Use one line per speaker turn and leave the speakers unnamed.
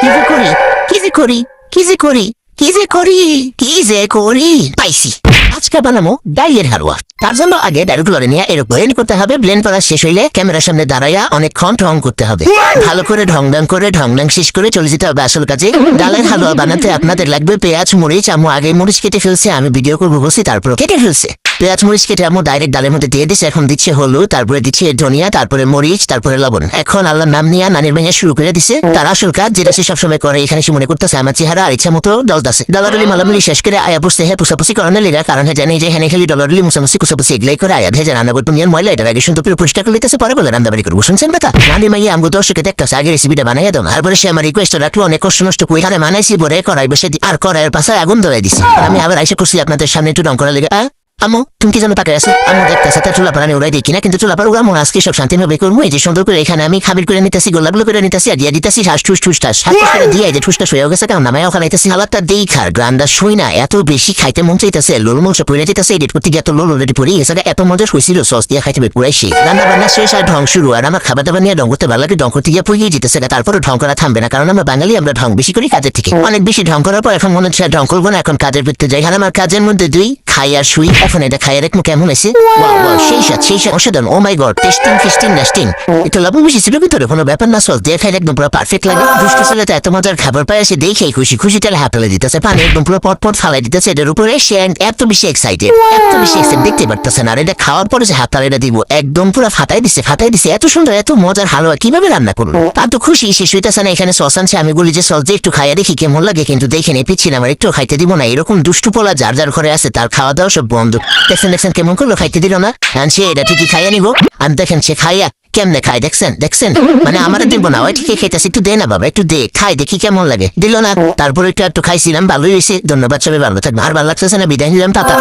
কি যে করি কি যে করি কি যে করি কি যে করি কি যে করি পাইছি। আজকে বানাবো ডাইয়ের হালুয়া। তার জন্য আগে ডাইলগুলো নিয়ে এর ব্লেন্ড করতে হবে। ব্লেন্ড করা শেষ হইলে ক্যামেরার সামনে দাঁড়াইয়া অনেকক্ষণ ঢং করতে হবে। ভালো করে ঢং ঢং শেষ করে চলে যেতে হবে আসল কাজে। ডালের হালুয়া বানাতে আপনাদের লাগবে পেঁয়াজ, মরিচ। আম্মু আগে মরিচ কেটে ফেলছে, আমি ভিডিও করবো বসি তারপর কেটে ফেলছে। পেঁয়াজ মরিচ কেটে আম্মু ডাইরেক্ট ডালের মধ্যে দিয়ে দিচ্ছে। এখন দিচ্ছে হলুদ, তারপরে দিচ্ছে ধনিয়া, তারপরে মরিচ, তারপরে লবণ। এখন আল্লাহর নাম নিয়ে নানির ভাইয়া শুরু করে দিছে তার আসল কাজ, যেটা সে সবসময় করে। এখানে সে মনে করতেছে আমার চেহারা আর ইচ্ছা মতো ডলতাছে। ডলারলি মালামলি শেষ করে আয়া বসতে হ্যাঁ পুষাপুষি করানো লেগা, কারণ হ্যাঁ জানি যে হ্যাঁ খালি ডলারলি মুসামুসি কুসাপুসি এগুলাই করে আয়া ভেজা রান্না করতে নিয়ে ময়লা এটা আগে সুন্দর করে পরিষ্কার করে লিতেছে, পরে বলে রান্নাবাড়ি করবো। শুনছেন কথা? নানি মাইয়া আমগো দর্শকে দেখতেছে আগে রেসিপিটা বানাইয়া দাও। তারপরে সে আমার রিকোয়েস্ট রাখলো, অনেক কষ্ট নষ্ট করে এখানে বানাইছি বলে কড়াই বসে আর কড়াইয়ের পাশে আগুন ধরাই দিছি। আমি আবার আইসা করছি আপনাদের সামনে একটু রং করা লেগে। আম্মু তুমি কি যেন তাকে আছে? আম্মু দেখতেছে তার চুলা পাড়ানি উড়াই দিই কিনা, কিন্তু চুলা পাড়া উড়ামো আজকে সব শান্তিভাবে করবো। এই যে সুন্দর করে এখানে আমি খাবির করে নিতেছি, গোলাগুলো করে নিতেছি আর দিয়ে দিতেছি শ্বাস ঠুস ঠুসটাস করে দিয়ে যে ঠুসটা শুয়ে গেছে, কারণ নামায় ওখানে হালাতটা দেই খার গ্রান্ডা শুই না এত বেশি খাইতে মন চাইতেছে। লোল মঞ্চ পড়ে যেতেছে, এডিট করতে গিয়ে এত লোল অলরেডি পড়ে গেছে, এত মজা হয়েছিল সস দিয়ে খাইতে পুরাই সে রান্না বান্না শেষ আর ঢং শুরু। আর আমার খাবার দাবার নিয়ে ঢং করতে ভালো লাগে, ঢং করতে গিয়ে পুড়িয়ে যেতেছে। তারপরে ঢং করা থামবে না, কারণ আমরা বাঙালি, আমরা ঢং বেশি করি কাজের থেকে। অনেক বেশি ঢং করার পর এখন মনে হচ্ছে ঢং করবো না, এখন কাজের ভিত্তি যাই। আর আমার কাজের মধ্যে দুই খাই আর শুই। এখন এটা খাই আর একটু কেমন আছে, সেই সাথে অসাধারণ। ও মাই গড, টেস্টিং নেস্টিং। একটু লবণ বেশি ছিল ভিতরে, কোনো ব্যাপার না। সস দিয়ে খাইলে একদম পুরো পারফেক্ট লাগে। দুষ্ট ছেলেটা এত মজার খাবার পায়, সে দেখেই খুশি তেলে হাত ফেলে দিতেছে, পানি একদম পুরো পট ফালাই দিতেছে এটার উপরে। সে এত বেশি এক্সাইটেড দেখতে পারতেছে না। আর এটা খাওয়ার পরে যে হাত তালেটা দিব একদম পুরো ফাটাই দিছে। এত সুন্দর এত মজার হালুয়া কিভাবে রান্না করলো তার তো খুশি শেষ হইতেছে না। এখানে সস আনছে, আমি বলি যে সস দিয়ে একটু খাইয়া দেখি কেমন লাগে, কিন্তু দেখে নেই পিচ্ছি না, আমার একটু খাইতে দিব না। এরকম দুষ্টু পোলা যার যার ঘরে আছে তার খাওয়া দাওয়া সব বন্ধ। দেখছেন কেমন করলো, খাইতে দিল না। সে এটা ঠিকই খাইয়া নিবো। আমি দেখেন সে খাইয়া কেমনে খাই, দেখছেন মানে আমার দিব না, ওই ঠিকই খাইতেছে। একটু দে না বাবা, একটু দে, খাই দেখি কেমন লাগে। দিল না, তারপরে একটু খাইছিলাম, ভালোই হয়েছে। ধন্যবাদ, সবাই ভালো থাকবে। আর ভালো লাগতেছে না, বিদায় নিলাম, টাটা।